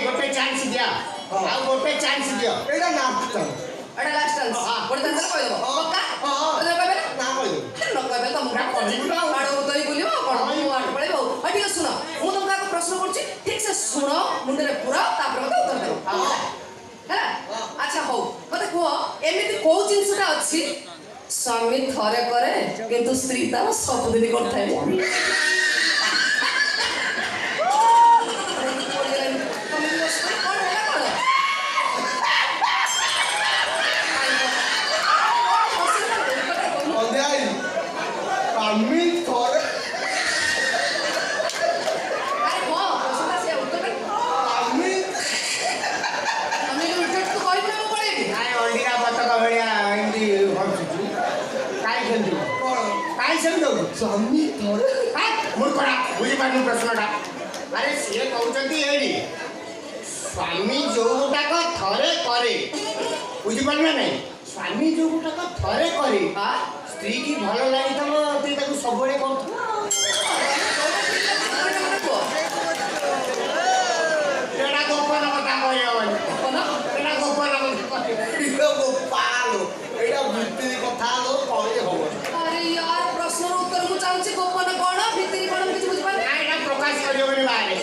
गोटे चांस दिया आ गोटे चांस दियो एटा लास्ट टाइम एटा लास्ट चांस गोटे चांस कहि दो पक्का तो कहबे ना कहि दो न कहबे त मुरा कहि आडो उतरी बोलियो कोन मु आठ पळेबो ह ठीक सुनो मु तुमका प्रश्न करछि ठीक से सुनो मुंडे पूरा तापर मते उत्तर देबो है अच्छा हो मते को एमिति को जिंसटा अछि स्वामी थरे करे किंतु स्त्री तार सब दिन करथाय स्वामी थरे मूर्खड़ा बुझी पानु प्रश्नटा अरे सी कहते ये स्वामी जो गुटाक थरे करे बुझी पार ना स्वामी जो गुटाक थरे करे स्त्री की भल लगी तुम सब गोपन कथा कह गोपन गोपाल एटा भित्री कथा अरे यार प्रश्न उत्तर मु चाहूची गोपन कोन भित्री कोन किछ बुझ पारे ना एटा प्रकाश करियो बने बारे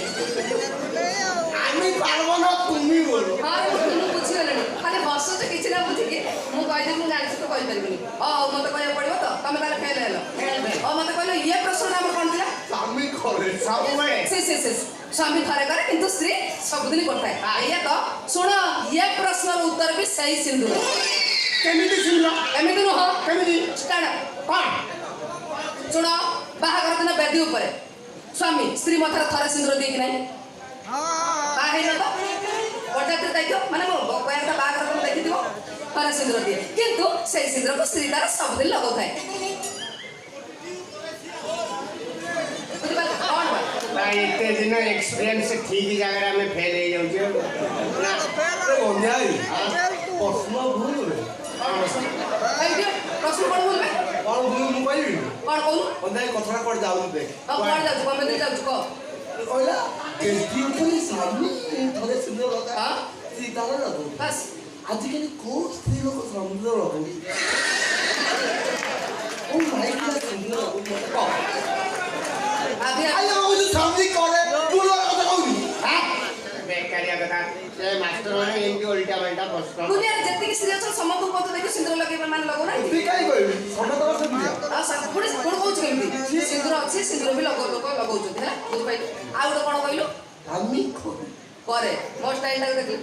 आमी पारबो न तुमी बोलो हां तुम बुझी गलनी खाली हसो जे किछ ना बुझी के मु कहि दे मु जानि तो कहि परबिनी मते कहया पड़िबो तो तमे ताले फेल हेलो मते कहलो ये प्रश्न नाम कोन दिला स्वामी करे सब बळे से स्वामी थरे करे किंतु स्त्री सब दिन करता है ये तो सुनो ये प्रश्न उत्तर भी सही सिंधु केमिति सुनो एमिति न हो केमिति स्टार्ट कोन सुनो बाहागर दिन बेदी ऊपर स्वामी स्त्री माथर थरे सिंदूर दे कि नहीं हां हे न तो बटाते देखो माने मो कोयाटा बाहागर दिन देखि दिबो थरे सिंदूर दिए किंतु सही सिंदूर को स्त्री तार सब दिन लगो थाए इतने दिन एक्सपीरियंस ठीक जगह में फेल हो जाऊँ ना प्रश्न भूल प्रश्न कौन बोल कौन भूल मु कहली कौन कहू ओंदाई कथरा कोड जाऊ बे कोड जाऊ कमे दिन जाऊ को कहला केती ऊपर स्वामी थरे सुंदर लगा हां सीता लगो बस आजकल को स्त्री लोग सुंदर लगो ओ माय गॉड सुंदर लगो अभी आयो जो स्वामी करे बोलो कथा कहू हां बेकारिया कथा से मास्टर माने इनके उल्टा पलटा प्रश्न दुनिया जत्ते की स्त्री असल समस्त को तो देखो सिंदूर लगे मान लगो ना ठीक है कोई समस्त को सब आ सब पुणी कहू केमती सिंदूर अच्छी सिंदूर भी लोक लगाउ है बुझ पाइ आ गोटे कोन कहलु स्वामी करे मो स्टाइल टा देखि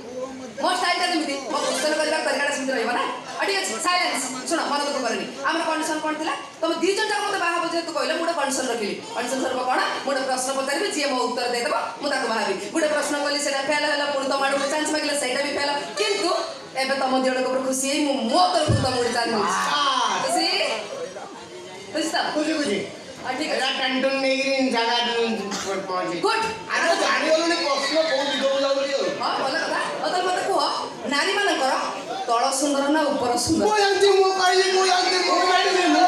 मो स्टाइल टा केमती मो क्वेश्चन करबा तरीका सिंदूर रहबा ना अडी अछि साइलेंस सुनो मन दुख करनी हमर कंडीशन कोन थिला तुम दी जन जाक मते बाहा बजे तू कहले मोटे कंडीशन रखिली कंडीशन सर्व कोन मोटे प्रश्न पचारबी जे मो उत्तर दे देबो मु ताको बाहाबी गोटे प्रश्न कली सेटा फेल होला पुणी तो माडू चांस मागले सेटा भी फेल किंतु एबे तम दियड को खुशी है मु मो तर को मोटे चांस श्री बुझता बुझी ठीक है टंटन नेगिन जगह पहुंची गुड आरो जानि वाला प्रश्न बहुत दिगो लागलियो हां भला कथा अतल मते को नारी मान कर तळ सुंदर ना ऊपर सुंदर मो जानती मो काई मो जानती मो